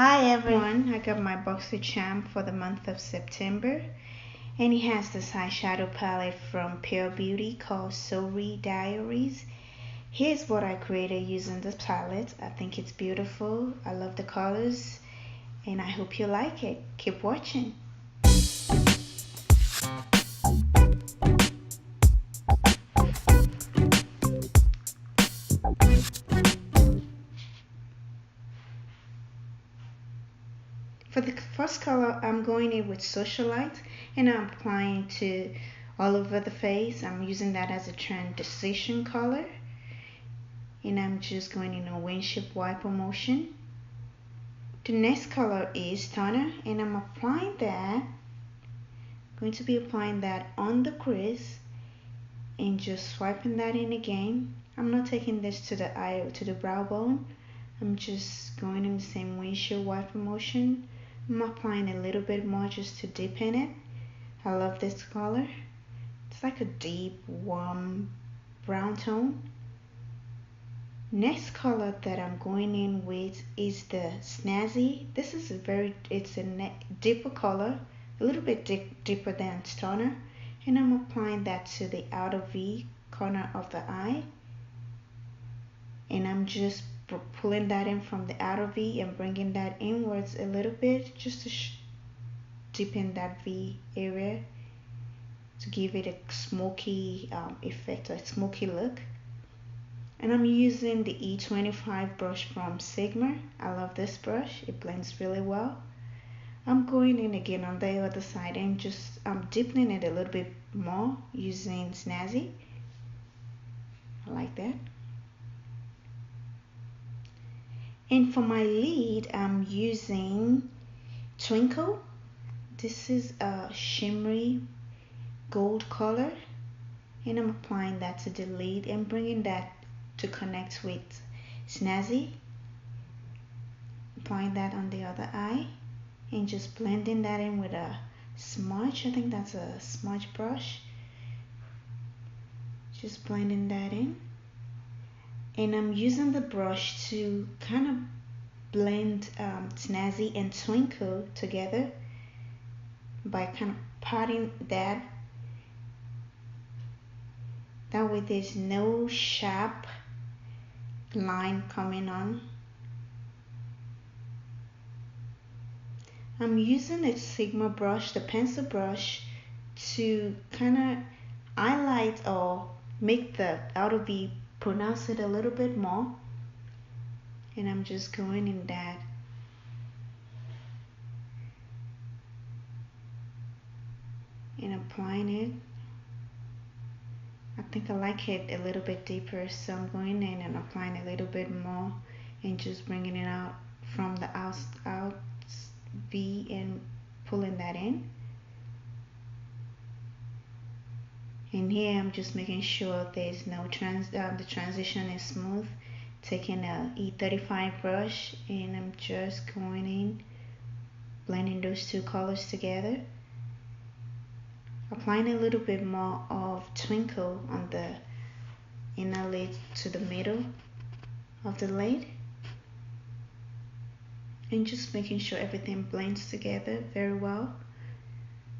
Hi everyone, I got my BoxyCharm for the month of September, and it has this eyeshadow palette from Pure Beauty called Soiree Diaries. Here's what I created using this palette. I think it's beautiful, I love the colors, and I hope you like it. Keep watching. For the first color, I'm going in with Socialite, and I'm applying to all over the face. I'm using that as a transition color, and I'm just going in a windshield wiper motion. The next color is Toner, and I'm applying that. Going to be applying that on the crease and just swiping that in again. I'm not taking this to the eye or to the brow bone. I'm just going in the same windshield wiper motion. I'm applying a little bit more just to deepen it. I love this color. It's like a deep, warm brown tone. Next color that I'm going in with is the Snazzy. This is it's a deeper color, a little bit deeper than Toner. And I'm applying that to the outer V corner of the eye. And I'm just pulling that in from the outer V and bringing that inwards a little bit just to deepen that V area to give it a smoky effect, a smoky look. And I'm using the E25 brush from Sigma. I love this brush, it blends really well. I'm going in again on the other side and just deepening it a little bit more using Snazzy. I like that. And for my lid, I'm using Twinkle. This is a shimmery gold color, and I'm applying that to the lid and bringing that to connect with Snazzy. Applying that on the other eye and just blending that in with a smudge. I think that's a smudge brush. Just blending that in. And I'm using the brush to kind of blend Snazzy and Twinkle together by kind of patting that. That way there's no sharp line coming on. I'm using a Sigma brush, the pencil brush, to kind of highlight or make the outer V pronounce it a little bit more, and I'm just going in that and applying it. I think I like it a little bit deeper, so I'm going in and applying a little bit more and just bringing it out from the out V and pulling that in. And here I'm just making sure there's no the transition is smooth. Taking a E35 brush and I'm just going in, blending those two colors together. Applying a little bit more of Twinkle on the inner lid to the middle of the lid. And just making sure everything blends together very well.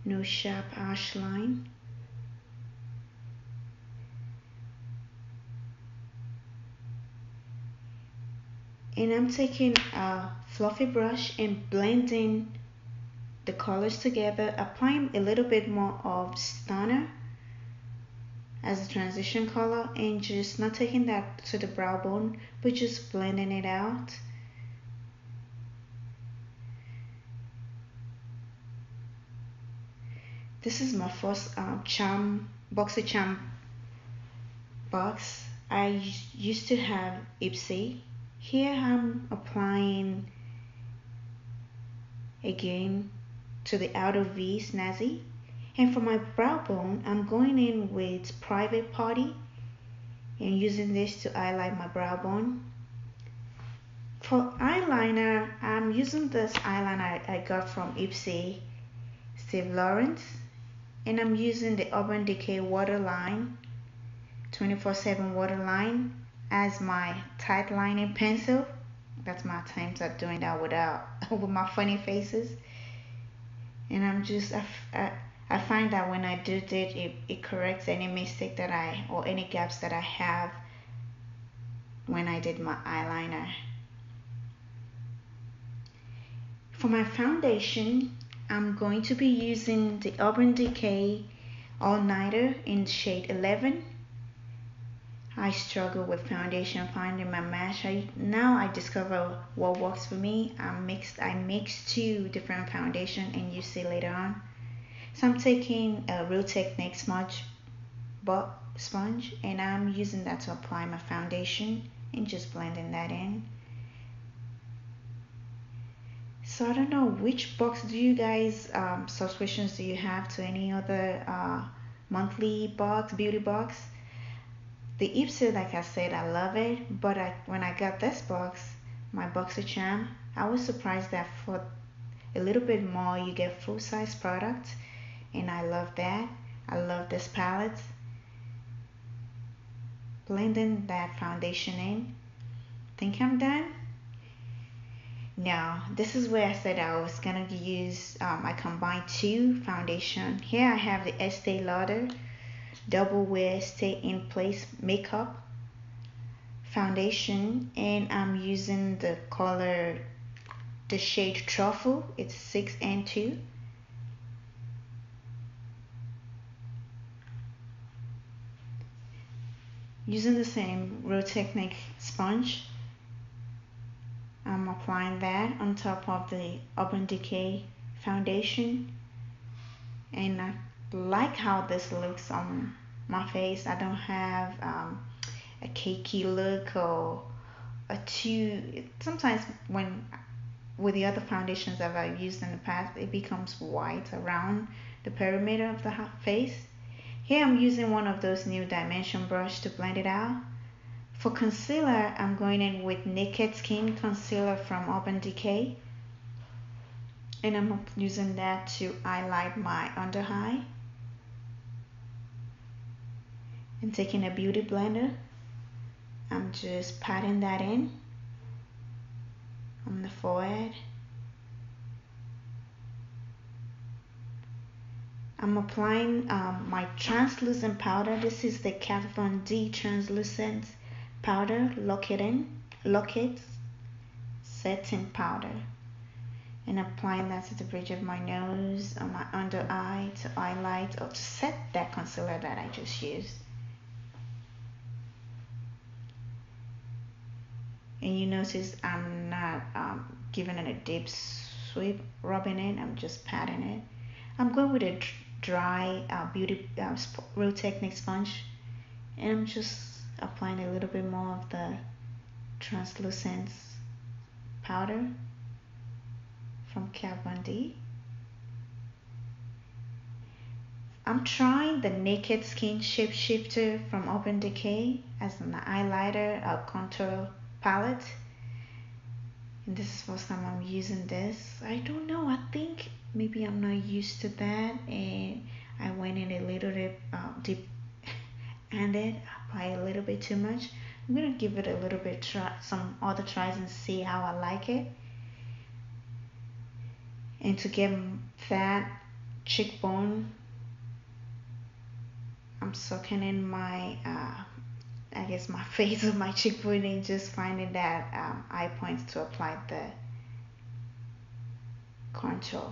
No sharp harsh line. And I'm taking a fluffy brush and blending the colors together, applying a little bit more of Stoner as a transition color, and just not taking that to the brow bone, but just blending it out. This is my first BoxyCharm box. I used to have Ipsy. Here I'm applying again to the outer V Snazzy, and for my brow bone I'm going in with Private Party and using this to highlight my brow bone. For eyeliner, I'm using this eyeliner I got from Ipsy Steve Lawrence, and I'm using the Urban Decay Waterline 24/7 Waterline as my tight lining pencil. That's my attempts at doing that without with my funny faces. And I find that when I do it, it corrects any mistake that or any gaps that I have when I did my eyeliner. For my foundation, I'm going to be using the Urban Decay All Nighter in shade 11. I struggle with foundation finding my match. Now I discover what works for me. I mix two different foundation, and you see later on. So I'm taking a Real Technique sponge, and I'm using that to apply my foundation and just blending that in. So I don't know, which box do you guys subscriptions do you have to any other monthly box, beauty box? The Ipsy, like I said, I love it, but when I got this box, my BoxyCharm, I was surprised that for a little bit more you get full-size product, and I love that. I love this palette. Blending that foundation in. Think I'm done? Now, this is where I said I was gonna use, I combined two foundation. Here I have the Estee Lauder Double Wear Stay in Place Makeup foundation, and I'm using the color, the shade Truffle. It's 6 and 2. Using the same Real Technique sponge, I'm applying that on top of the Urban Decay foundation, and I like how this looks on my face. I don't have a cakey look or sometimes when with the other foundations that I've used in the past, it becomes white around the perimeter of the face. Here I'm using one of those new dimension brush to blend it out. For concealer, I'm going in with Naked Skin Concealer from Urban Decay, and I'm using that to highlight my under eye. And taking a beauty blender, I'm just patting that in on the forehead. I'm applying my translucent powder. This is the Kat Von D translucent powder, Lock It setting powder, and applying that to the bridge of my nose, on my under eye, to highlight or to set that concealer that I just used. And you notice I'm not giving it a deep sweep, rubbing it. I'm just patting it. I'm going with a dry Real Technique sponge, and I'm just applying a little bit more of the translucent powder from Kat Von D. I'm trying the Naked Skin Shapeshifter from Urban Decay as an highlighter contour palette, and this is the first time I'm using this. I don't know, I think maybe I'm not used to that, and I went in a little bit deep handed, apply a little bit too much. I'm gonna give it a little bit some other tries and see how I like it. And to get that cheekbone, I'm soaking in my I guess my face of my cheekbone and just finding that eye points to apply the contour.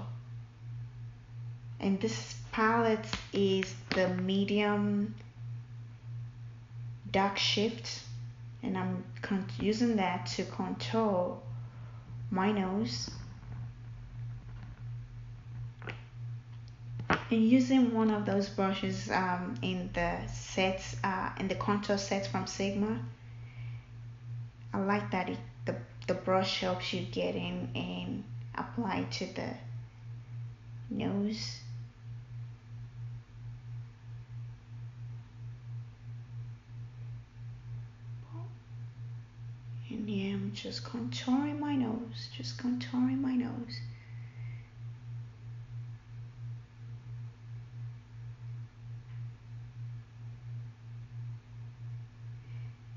And this palette is the medium dark shift, and I'm using that to contour my nose, and using one of those brushes in the sets, in the contour sets from Sigma. I like that the brush helps you get in and apply to the nose. And yeah, I'm just contouring my nose,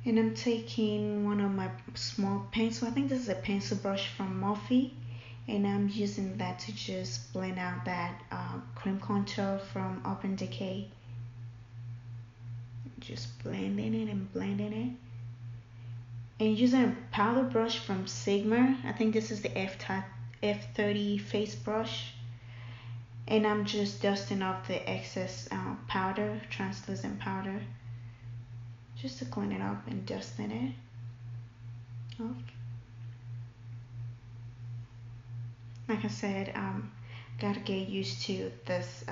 And I'm taking one of my small pencil. I think this is a pencil brush from Morphe, and I'm using that to just blend out that cream contour from Urban Decay. Just blending it and blending it. And using a powder brush from Sigma. I think this is the F30 face brush. And I'm just dusting off the excess powder, translucent powder, just to clean it up and dusting it off. Like I said, gotta get used to this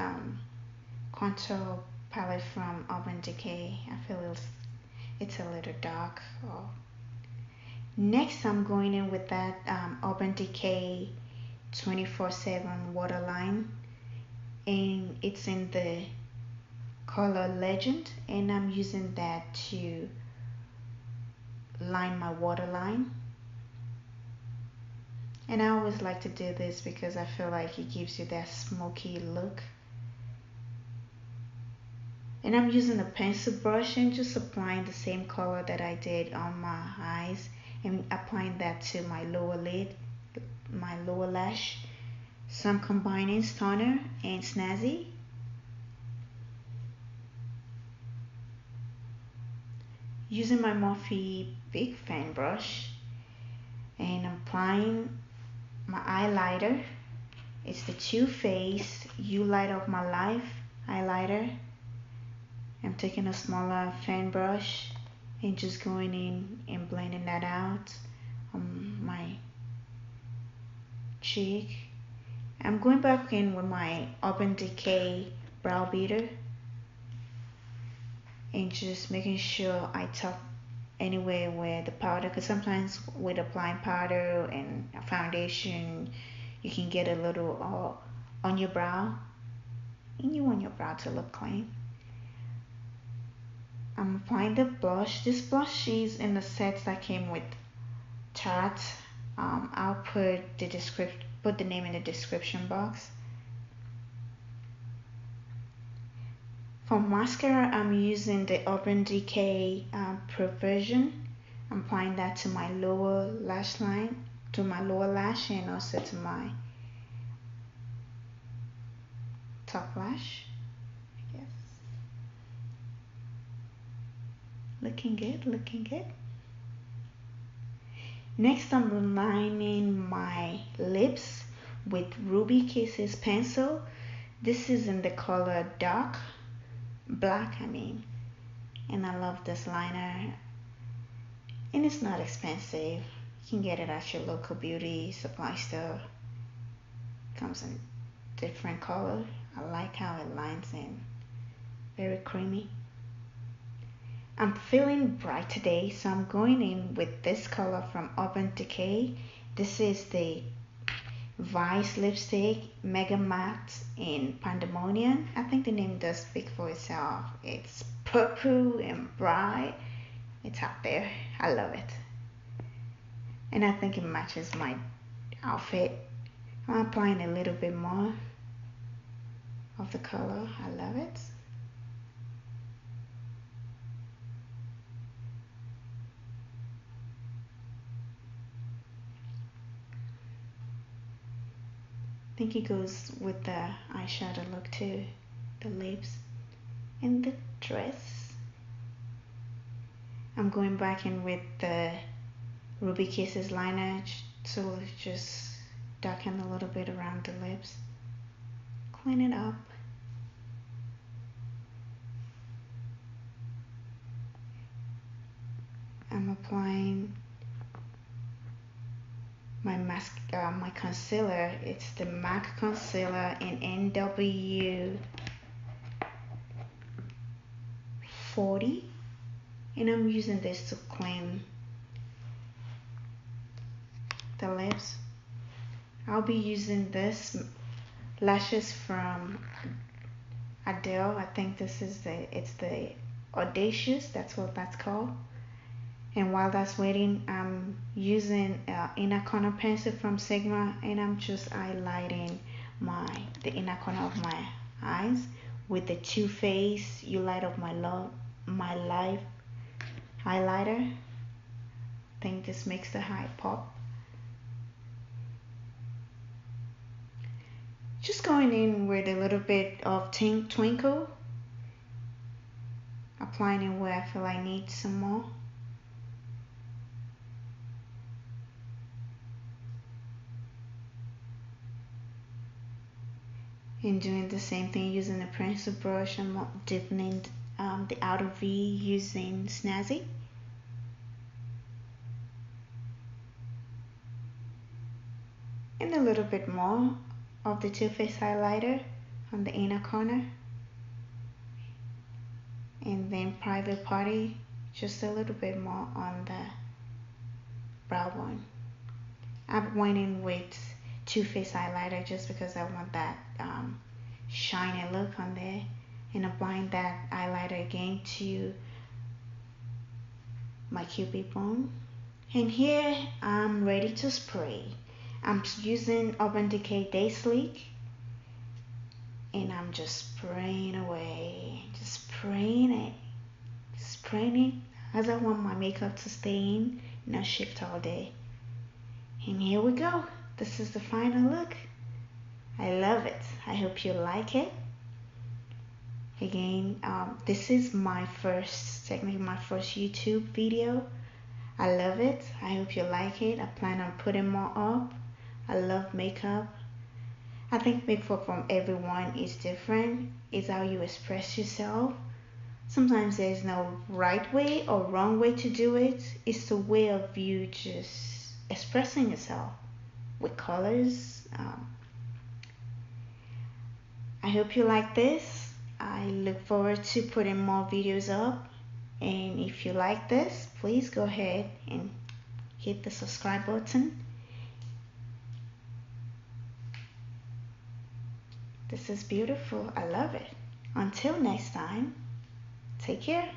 contour palette from Urban Decay. I feel it's a little dark. Next, I'm going in with that Urban Decay 24/7 Waterline, and it's in the color Legend, and I'm using that to line my waterline. And I always like to do this because I feel like it gives you that smoky look. And I'm using a pencil brush and just applying the same color that I did on my eyes and applying that to my lower lid, my lower lash. So I'm combining toner and Snazzy. Using my Morphe big fan brush, and I'm applying my highlighter. It's the Too Faced You Light Up My Life highlighter. I'm taking a smaller fan brush and just going in and blending that out on my cheek. I'm going back in with my Urban Decay brow beater and just making sure I tap anywhere where the powder, because sometimes with applying powder and a foundation you can get a little on your brow, and you want your brow to look clean. I'm applying the blush. This blush is in the sets that came with Tarte. I'll put the name in the description box. For mascara, I'm using the Urban Decay Perversion. I'm applying that to my lower lash line, to my lower lash, and also to my top lash. Yes. Looking good, looking good. Next, I'm lining my lips with Ruby Kisses pencil. This is in the color dark black, and I love this liner, and it's not expensive. You can get it at your local beauty supply store. Comes in different color. I like how it lines in, very creamy. I'm feeling bright today, so I'm going in with this color from Urban Decay. This is the Vice lipstick, Mega Matte in Pandemonium. I think the name does speak for itself. It's purple and bright. It's out there. I love it. And I think it matches my outfit. I'm applying a little bit more of the color. I love it. I think it goes with the eyeshadow look too, the lips and the dress. I'm going back in with the Ruby Kisses liner to just darken a little bit around the lips, clean it up. I'm applying my concealer. It's the MAC concealer in NW 40, and I'm using this to clean the lips. I'll be using this lashes from Adele. I think this is it's the Audacious, that's what that's called. And while that's waiting, I'm using inner corner pencil from Sigma, and I'm just highlighting the inner corner of my eyes with the Too Faced You Light Up My Life highlighter. I think this makes the eye pop. Just going in with a little bit of Twinkle, applying it where I feel I need some more. And doing the same thing using the pencil brush. I'm deepening the outer V using Snazzy. And a little bit more of the Too Faced highlighter on the inner corner. And then Private Party, just a little bit more on the brow bone. I went in with Too Faced highlighter just because I want that shiny look on there, and applying that highlighter again to my cupid bone. And here I'm ready to spray. I'm using Urban Decay Day Sleek, and I'm just spraying away, just spraying it as I want my makeup to stay in, not shift all day. And here we go. This is the final look. I love it. I hope you like it. Again, this is technically my first YouTube video. I love it. I hope you like it. I plan on putting more up. I love makeup. I think makeup from everyone is different. It's how you express yourself. Sometimes there's no right way or wrong way to do it. It's the way of you just expressing yourself with colors. I hope you like this. I look forward to putting more videos up. And if you like this, please go ahead and hit the subscribe button. This is beautiful. I love it. Until next time, take care.